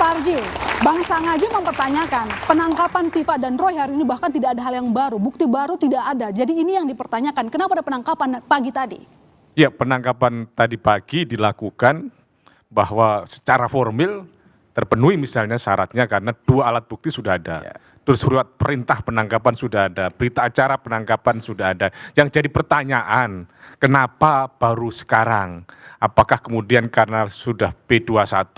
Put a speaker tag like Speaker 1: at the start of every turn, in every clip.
Speaker 1: Suparji, Bang Sangaji mempertanyakan penangkapan Tifa dan Roy hari ini bahkan tidak ada hal yang baru, bukti baru tidak ada. Jadi ini yang dipertanyakan, kenapa ada penangkapan pagi tadi?
Speaker 2: Ya, penangkapan tadi pagi dilakukan bahwa secara formil terpenuhi misalnya syaratnya karena 2 alat bukti sudah ada. Terus surat perintah penangkapan sudah ada, berita acara penangkapan sudah ada. Yang jadi pertanyaan, kenapa baru sekarang? Apakah kemudian karena sudah P21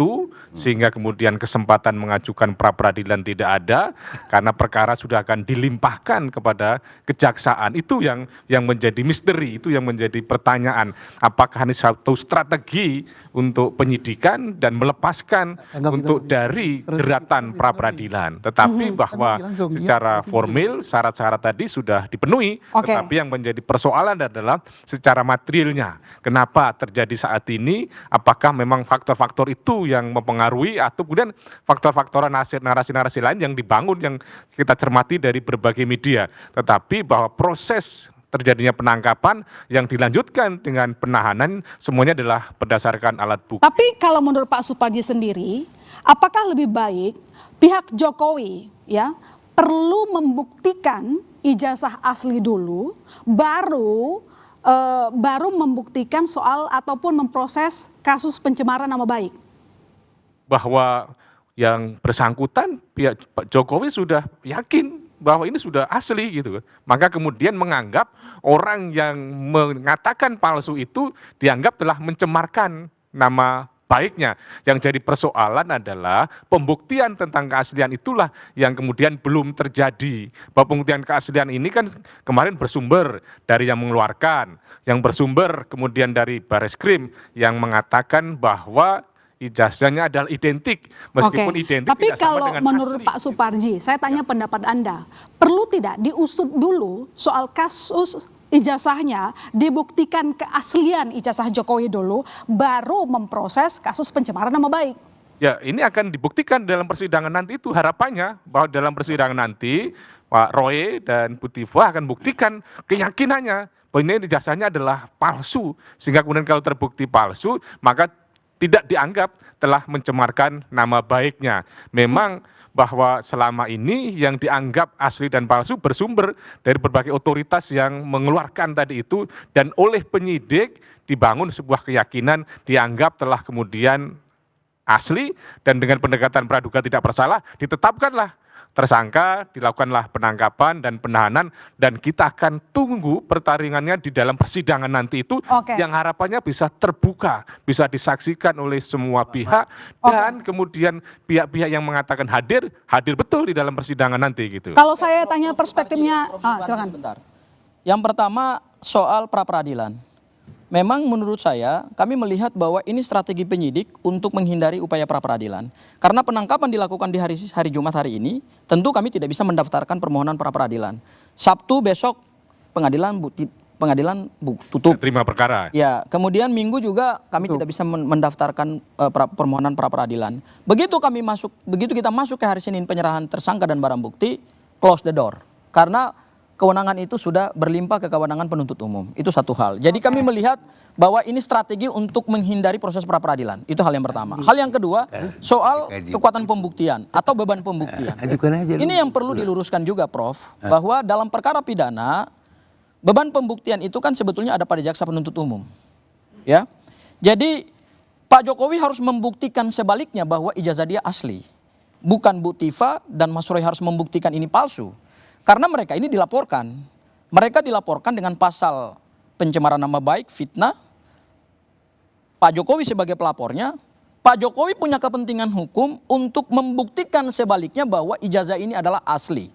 Speaker 2: sehingga kemudian kesempatan mengajukan pra peradilan tidak ada karena perkara sudah akan dilimpahkan kepada kejaksaan? Itu yang menjadi misteri, itu yang menjadi pertanyaan. Apakah ini satu strategi untuk penyidikan dan melepaskan untuk dari jeratan pra peradilan? Tetapi bahwa secara formil syarat-syarat tadi sudah dipenuhi, tetapi yang menjadi persoalan adalah secara materialnya. Kenapa terjadi saat ini? Apakah memang faktor-faktor itu yang mempengaruhi atau kemudian faktor-faktor narasi-narasi lain yang dibangun yang kita cermati dari berbagai media. Tetapi bahwa proses terjadinya penangkapan yang dilanjutkan dengan penahanan semuanya adalah berdasarkan alat bukti.
Speaker 1: Tapi kalau menurut Pak Suparji sendiri, apakah lebih baik pihak Jokowi ya perlu membuktikan ijazah asli dulu, baru membuktikan soal ataupun memproses kasus pencemaran nama baik?
Speaker 2: Bahwa yang bersangkutan pihak Pak Jokowi sudah yakin bahwa ini sudah asli gitu. Maka kemudian menganggap orang yang mengatakan palsu itu dianggap telah mencemarkan nama baiknya. Yang jadi persoalan adalah pembuktian tentang keaslian itulah yang kemudian belum terjadi. Bahwa pembuktian keaslian ini kan kemarin bersumber dari yang mengeluarkan, yang bersumber kemudian dari Bareskrim yang mengatakan bahwa ijazahnya adalah identik, meskipun identik
Speaker 1: tapi
Speaker 2: tidak sama
Speaker 1: kalau
Speaker 2: dengan
Speaker 1: menurut
Speaker 2: asli.
Speaker 1: Pak Suparji, saya tanya pendapat Anda, perlu tidak diusut dulu soal kasus ijazahnya, dibuktikan keaslian ijazah Jokowi dulu, baru memproses kasus pencemaran nama baik?
Speaker 2: Ya, ini akan dibuktikan dalam persidangan nanti, itu harapannya bahwa dalam persidangan nanti Pak Roy dan Bu Tifa akan buktikan keyakinannya bahwa ini ijazahnya adalah palsu, sehingga kemudian kalau terbukti palsu maka tidak dianggap telah mencemarkan nama baiknya. Memang bahwa selama ini yang dianggap asli dan palsu bersumber dari berbagai otoritas yang mengeluarkan tadi itu, dan oleh penyidik dibangun sebuah keyakinan dianggap telah kemudian asli, dan dengan pendekatan praduga tidak bersalah ditetapkanlah tersangka, dilakukanlah penangkapan dan penahanan, dan kita akan tunggu pertaringannya di dalam persidangan nanti itu yang harapannya bisa terbuka, bisa disaksikan oleh semua pihak, dan kemudian pihak-pihak yang mengatakan hadir betul di dalam persidangan nanti gitu.
Speaker 1: Kalau saya tanya perspektifnya, silakan.
Speaker 3: Yang pertama soal pra peradilan. Memang menurut saya, kami melihat bahwa ini strategi penyidik untuk menghindari upaya pra peradilan. Karena penangkapan dilakukan di hari Jumat hari ini, tentu kami tidak bisa mendaftarkan permohonan pra peradilan. Sabtu besok pengadilan tutup.
Speaker 2: Terima perkara.
Speaker 3: Ya, kemudian Minggu juga kami tidak bisa mendaftarkan permohonan pra peradilan. Begitu kita masuk ke hari Senin penyerahan tersangka dan barang bukti, close the door. Karena kewenangan itu sudah berlimpah ke kewenangan penuntut umum. Itu satu hal. Jadi kami melihat bahwa ini strategi untuk menghindari proses pra peradilan. Itu hal yang pertama. Hal yang kedua, soal kekuatan pembuktian atau beban pembuktian. Ini yang perlu diluruskan juga, Prof, bahwa dalam perkara pidana beban pembuktian itu kan sebetulnya ada pada jaksa penuntut umum. Ya. Jadi Pak Jokowi harus membuktikan sebaliknya bahwa ijazah dia asli. Bukan Bu Tifa dan Mas Roy harus membuktikan ini palsu. Karena mereka ini dilaporkan. Mereka dilaporkan dengan pasal pencemaran nama baik, fitnah. Pak Jokowi sebagai pelapornya, Pak Jokowi punya kepentingan hukum untuk membuktikan sebaliknya bahwa ijazah ini adalah asli.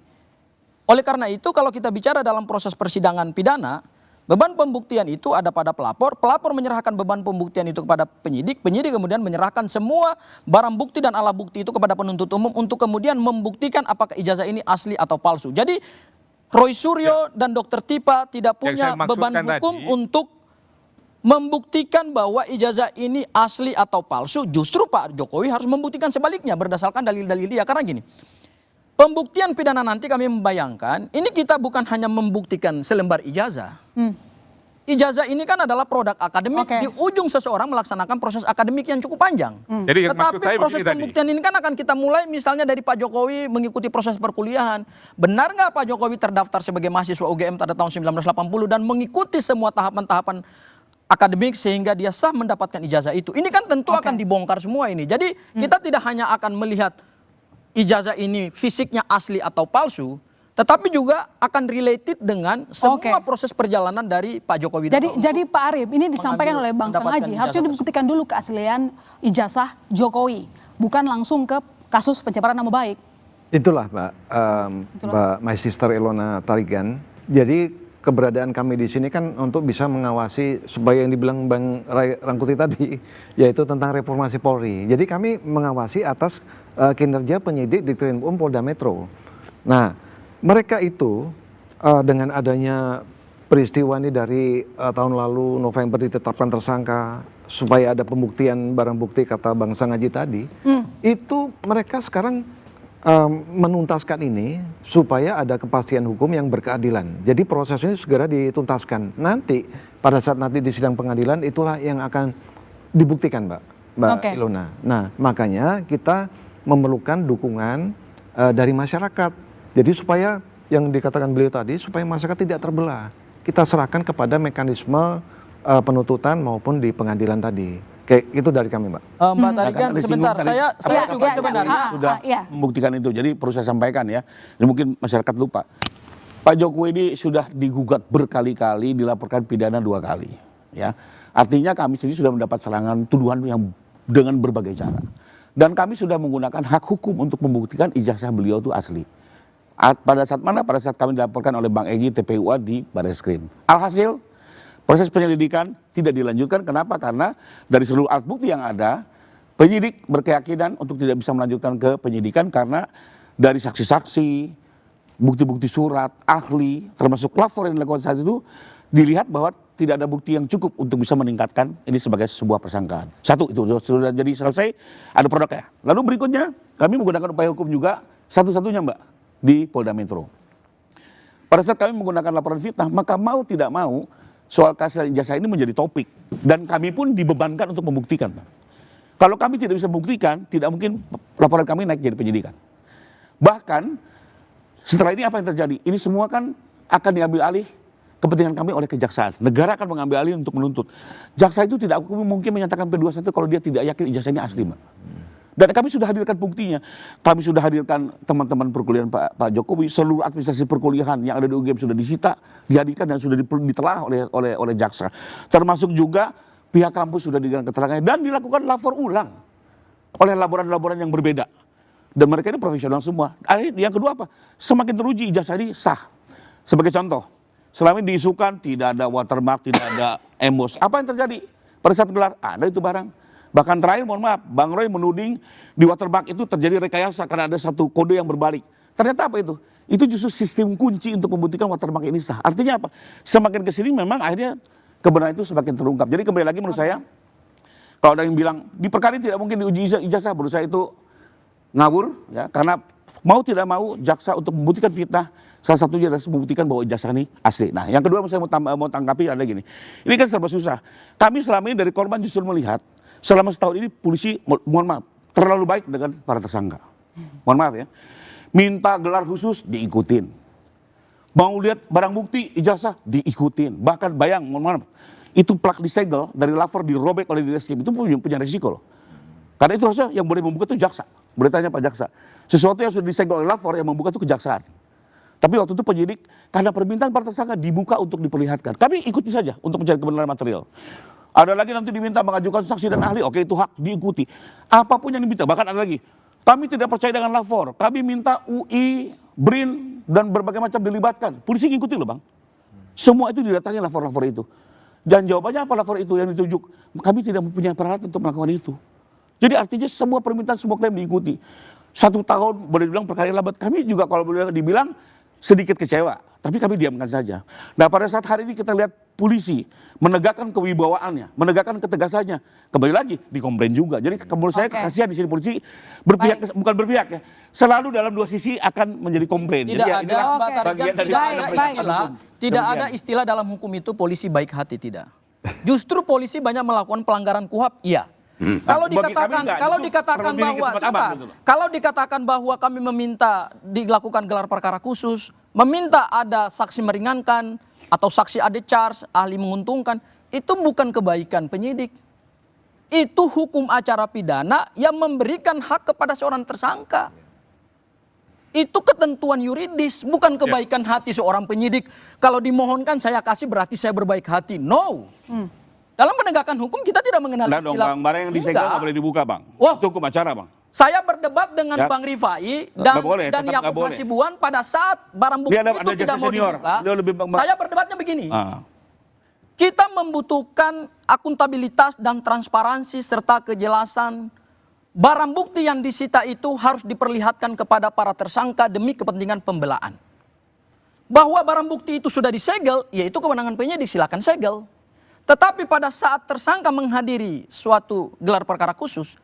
Speaker 3: Oleh karena itu kalau kita bicara dalam proses persidangan pidana, beban pembuktian itu ada pada pelapor menyerahkan beban pembuktian itu kepada penyidik kemudian menyerahkan semua barang bukti dan alat bukti itu kepada penuntut umum untuk kemudian membuktikan apakah ijazah ini asli atau palsu. Jadi Roy Suryo dan Dr. Tifa tidak punya beban hukum untuk membuktikan bahwa ijazah ini asli atau palsu. Justru Pak Jokowi harus membuktikan sebaliknya berdasarkan dalil-dalil dia. Karena gini, pembuktian pidana nanti kami membayangkan, ini kita bukan hanya membuktikan selembar ijazah. ijazah ini kan adalah produk akademik.
Speaker 1: Oke.
Speaker 3: Di ujung seseorang melaksanakan proses akademik yang cukup panjang.
Speaker 2: Jadi yang maksud
Speaker 3: Tetapi
Speaker 2: saya
Speaker 3: proses
Speaker 2: begini tadi.
Speaker 3: pembuktian ini kan akan kita mulai misalnya dari Pak Jokowi mengikuti proses perkuliahan. Benar nggak Pak Jokowi terdaftar sebagai mahasiswa UGM pada tahun 1980 dan mengikuti semua tahapan-tahapan akademik sehingga dia sah mendapatkan ijazah itu. Ini kan tentu akan dibongkar semua ini. Jadi kita tidak hanya akan melihat ijazah ini fisiknya asli atau palsu, tetapi juga akan related dengan semua proses perjalanan dari Pak Jokowi.
Speaker 1: Jadi Pak Arief, ini disampaikan oleh Bang
Speaker 3: mendapatkan
Speaker 1: Sangaji,
Speaker 3: ijazah
Speaker 1: harusnya dibuktikan dulu keaslian ijazah Jokowi, bukan langsung ke kasus pencemaran nama baik.
Speaker 4: Itulah Mbak My Sister Ilona Tarigan. Jadi keberadaan kami di sini kan untuk bisa mengawasi supaya yang dibilang Bang Rangkuti tadi, yaitu tentang reformasi Polri. Jadi kami mengawasi atas kinerja penyidik di Ditreskrim Polda Metro. Nah, mereka itu dengan adanya peristiwa ini dari tahun lalu November ditetapkan tersangka supaya ada pembuktian barang bukti kata Bang Sangaji tadi, itu mereka sekarang menuntaskan ini supaya ada kepastian hukum yang berkeadilan. Jadi proses ini segera dituntaskan. Nanti pada saat nanti di sidang pengadilan itulah yang akan dibuktikan, Mbak Ilona. Nah, makanya kita memerlukan dukungan dari masyarakat. Jadi supaya yang dikatakan beliau tadi supaya masyarakat tidak terbelah. Kita serahkan kepada mekanisme penuntutan maupun di pengadilan tadi. Kayak itu dari kami, Mbak.
Speaker 3: Mbak Tarigan, sebentar. Saya juga sebenarnya
Speaker 5: sudah membuktikan itu. Jadi perlu saya sampaikan ya. Ini mungkin masyarakat lupa. Pak Jokowi ini sudah digugat berkali-kali, dilaporkan pidana 2 kali. Ya, artinya kami sendiri sudah mendapat serangan tuduhan yang dengan berbagai cara. Dan kami sudah menggunakan hak hukum untuk membuktikan ijazah beliau itu asli. Pada saat mana? Pada saat kami dilaporkan oleh Bang Egy TPUA di Barreskrim. Alhasil proses penyelidikan tidak dilanjutkan. Kenapa? Karena dari seluruh alat bukti yang ada, penyidik berkeyakinan untuk tidak bisa melanjutkan ke penyidikan karena dari saksi-saksi, bukti-bukti surat, ahli, termasuk lapor yang dilakukan saat itu, dilihat bahwa tidak ada bukti yang cukup untuk bisa meningkatkan ini sebagai sebuah persangkaan. Satu, itu sudah jadi selesai, ada produknya. Lalu berikutnya, kami menggunakan upaya hukum juga, satu-satunya Mbak, di Polda Metro. Pada saat kami menggunakan laporan fitnah, maka mau tidak mau, soal keaslian ijazah ini menjadi topik. Dan kami pun dibebankan untuk membuktikan. Kalau kami tidak bisa membuktikan, tidak mungkin laporan kami naik jadi penyidikan. Bahkan, setelah ini apa yang terjadi? Ini semua kan akan diambil alih kepentingan kami oleh kejaksaan. Negara akan mengambil alih untuk menuntut. Jaksa itu tidak mungkin menyatakan P21 kalau dia tidak yakin ijazah ini asli, Mbak. Dan kami sudah hadirkan buktinya. Kami sudah hadirkan teman-teman perkuliahan Pak Jokowi, seluruh administrasi perkuliahan yang ada di UGM sudah disita, dihadirkan dan sudah ditelah oleh jaksa. Termasuk juga pihak kampus sudah diberikan keterangan dan dilakukan lapor ulang oleh laboran-laboran yang berbeda. Dan mereka ini profesional semua. Yang kedua apa? Semakin teruji ijazah ini sah. Sebagai contoh, selama ini diisukan tidak ada watermark, tidak ada embos. Apa yang terjadi? Pada saat gelar ada itu barang. Bahkan terakhir, mohon maaf, Bang Roy menuding di watermark itu terjadi rekayasa karena ada satu kode yang berbalik. Ternyata apa itu? Itu justru sistem kunci untuk membuktikan watermark ini sah. Artinya apa? Semakin kesini memang akhirnya kebenaran itu semakin terungkap. Jadi kembali lagi menurut saya, kalau ada yang bilang di perkara ini tidak mungkin diuji ijazah, menurut saya itu ngawur, ya, karena mau tidak mau jaksa untuk membuktikan fitnah, salah satunya adalah membuktikan bahwa ijazah ini asli. Nah, yang kedua saya mau tanggapi ada gini. Ini kan serba susah. Kami selama ini dari korban justru melihat selama setahun ini polisi, mohon maaf, terlalu baik dengan para tersangka. Mohon maaf ya. Minta gelar khusus diikutin. Mau lihat barang bukti ijazah diikutin. Bahkan bayang, mohon maaf, itu plak disegel dari lapor dirobek oleh Ditreskrim itu punya risiko loh. Karena itu harusnya yang boleh membuka itu jaksa. Boleh tanya Pak Jaksa. Sesuatu yang sudah disegel oleh lapor yang membuka itu kejaksaan. Tapi waktu itu penyidik karena permintaan para tersangka dibuka untuk diperlihatkan. Kami ikuti saja untuk mencari kebenaran material. Ada lagi nanti diminta mengajukan saksi dan ahli, oke itu hak diikuti. Apapun yang diminta, bahkan ada lagi. Kami tidak percaya dengan lapor, kami minta UI, BRIN, dan berbagai macam dilibatkan. Polisi ngikuti loh Bang. Semua itu didatangi lapor-lapor itu. Dan jawabannya apa lapor itu yang ditunjuk? Kami tidak mempunyai peralatan untuk melakukan itu. Jadi artinya semua permintaan, semua klaim diikuti. 1 tahun boleh dibilang perkara yang lambat. Kami juga kalau boleh dibilang sedikit kecewa. tapi kami diamkan saja. Nah pada saat hari ini kita lihat polisi menegakkan kewibawaannya, menegakkan ketegasannya, kembali lagi dikomplain juga. Jadi menurut saya kasihan di sini polisi berpihak, bukan berpihak ya, selalu dalam dua sisi akan menjadi komplain.
Speaker 3: Tidak
Speaker 5: Jadi
Speaker 3: ada,
Speaker 5: inilah
Speaker 3: Pak Tarigan,
Speaker 5: bagian dari
Speaker 3: tidak ada
Speaker 5: penegakan
Speaker 3: istilah,
Speaker 5: hukum.
Speaker 3: tidak ada
Speaker 5: Demikian.
Speaker 3: istilah dalam hukum itu polisi baik hati, tidak. Justru polisi banyak melakukan pelanggaran KUHAP, iya. Kalau
Speaker 5: Bagi kami
Speaker 3: dikatakan,
Speaker 5: enggak,
Speaker 3: kalau
Speaker 5: justru
Speaker 3: dikatakan
Speaker 5: perlu diri
Speaker 3: bahwa
Speaker 5: ke tempat abang
Speaker 3: sebentar,
Speaker 5: gitu loh.
Speaker 3: kalau dikatakan bahwa kami meminta dilakukan gelar perkara khusus, meminta ada saksi meringankan atau saksi ade charge, ahli menguntungkan, itu bukan kebaikan penyidik. Itu hukum acara pidana yang memberikan hak kepada seorang tersangka. Itu ketentuan yuridis, bukan kebaikan hati seorang penyidik. Kalau dimohonkan saya kasih berarti saya berbaik hati. No. Dalam penegakan hukum kita tidak mengenal
Speaker 5: Nah dong
Speaker 3: istilah.
Speaker 5: bang, barang yang disegel
Speaker 3: Enggak.
Speaker 5: nggak boleh dibuka bang.
Speaker 3: Wah.
Speaker 5: Itu hukum acara bang.
Speaker 3: Saya berdebat dengan
Speaker 5: Ya.
Speaker 3: Bang Rifai
Speaker 5: Nggak boleh,
Speaker 3: dan
Speaker 5: tetap nggak
Speaker 3: Yakub
Speaker 5: boleh.
Speaker 3: Hasibuan pada saat barang bukti
Speaker 5: Dia ada
Speaker 3: itu tidak
Speaker 5: jasa
Speaker 3: mau
Speaker 5: senior.
Speaker 3: dibuka.
Speaker 5: Dia lebih
Speaker 3: Saya berdebatnya begini.
Speaker 5: Ah.
Speaker 3: Kita membutuhkan akuntabilitas dan transparansi serta kejelasan. Barang bukti yang disita itu harus diperlihatkan kepada para tersangka demi kepentingan pembelaan. Bahwa barang bukti itu sudah disegel, yaitu kewenangan penyidik, silakan segel. Tetapi pada saat tersangka menghadiri suatu gelar perkara khusus,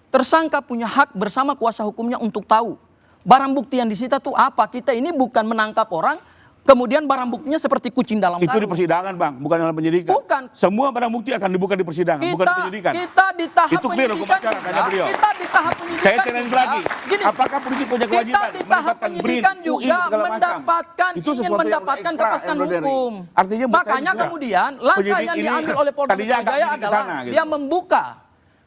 Speaker 3: tersangka punya hak bersama kuasa hukumnya untuk tahu barang bukti yang disita itu apa. Kita ini bukan menangkap orang, kemudian barang buktinya seperti kucing dalam
Speaker 5: Itu di
Speaker 3: karung.
Speaker 5: persidangan bang, bukan dalam penyidikan.
Speaker 3: Bukan.
Speaker 5: Semua barang bukti akan dibuka di persidangan, bukan di penyidikan.
Speaker 3: Kita di tahap
Speaker 5: Itu clear hukum
Speaker 3: penyidikan
Speaker 5: acara, kata
Speaker 3: juga,
Speaker 5: beliau.
Speaker 3: kita di tahap penyidikan
Speaker 5: Saya challenge
Speaker 3: juga,
Speaker 5: lagi,
Speaker 3: gini,
Speaker 5: apakah polisi punya
Speaker 3: kita
Speaker 5: kewajiban
Speaker 3: di tahap
Speaker 5: menetapkan
Speaker 3: penyidikan
Speaker 5: BRIN,
Speaker 3: juga
Speaker 5: UI, segala macam?
Speaker 3: mendapatkan,
Speaker 5: Itu
Speaker 3: ingin
Speaker 5: sesuatu yang
Speaker 3: mendapatkan
Speaker 5: ekstra,
Speaker 3: kepastian
Speaker 5: embroidery.
Speaker 3: hukum.
Speaker 5: Artinya buat saya
Speaker 3: Makanya
Speaker 5: juga,
Speaker 3: kemudian langkah
Speaker 5: penyidik
Speaker 3: yang
Speaker 5: ini
Speaker 3: diambil oleh Polda
Speaker 5: tadinya
Speaker 3: Metro
Speaker 5: agak
Speaker 3: Jaya
Speaker 5: di
Speaker 3: adalah
Speaker 5: sana, gitu.
Speaker 3: dia membuka.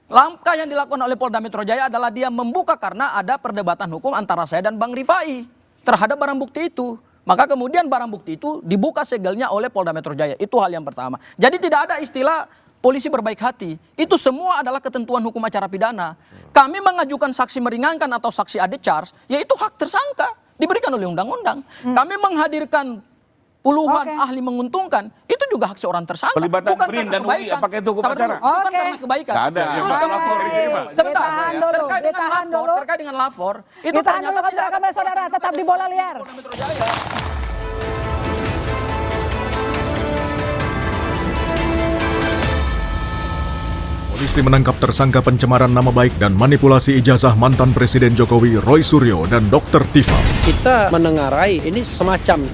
Speaker 3: Langkah yang dilakukan oleh Polda Metro Jaya adalah dia membuka karena ada perdebatan hukum antara saya dan Bang Rifai terhadap barang bukti itu. Maka kemudian barang bukti itu dibuka segelnya oleh Polda Metro Jaya. Itu hal yang pertama. Jadi tidak ada istilah polisi berbaik hati. Itu semua adalah ketentuan hukum acara pidana. Kami mengajukan saksi meringankan atau saksi ade charge, yaitu hak tersangka. Diberikan oleh undang-undang. Kami menghadirkan puluhan
Speaker 1: Oke.
Speaker 3: ahli menguntungkan, itu juga hak seorang tersangka.
Speaker 5: Pelibatan
Speaker 3: bukan
Speaker 5: BRIN
Speaker 3: karena
Speaker 5: dan UI,
Speaker 3: kebaikan.
Speaker 5: apakah itu hukum
Speaker 3: Sabar dulu,
Speaker 5: acara?
Speaker 3: bukan
Speaker 1: Oke.
Speaker 3: karena kebaikan.
Speaker 5: Nggak ada.
Speaker 3: Terus
Speaker 5: Baik.
Speaker 3: kemudian,
Speaker 1: Baik.
Speaker 3: sebentar,
Speaker 1: Ditahan dulu,
Speaker 3: terkait dengan
Speaker 1: ditahan
Speaker 3: lapor,
Speaker 1: dulu.
Speaker 3: terkait dengan lapor, itu
Speaker 1: Ditahan
Speaker 3: ternyata
Speaker 1: dulu,
Speaker 3: tidak ada
Speaker 1: kami saudara, tetap di Bola Liar.
Speaker 3: Polda Metro Jaya.
Speaker 6: Polisi menangkap tersangka pencemaran nama baik dan manipulasi ijazah mantan Presiden Jokowi Roy Suryo dan Dr. Tifa.
Speaker 7: Kita menengarai ini semacam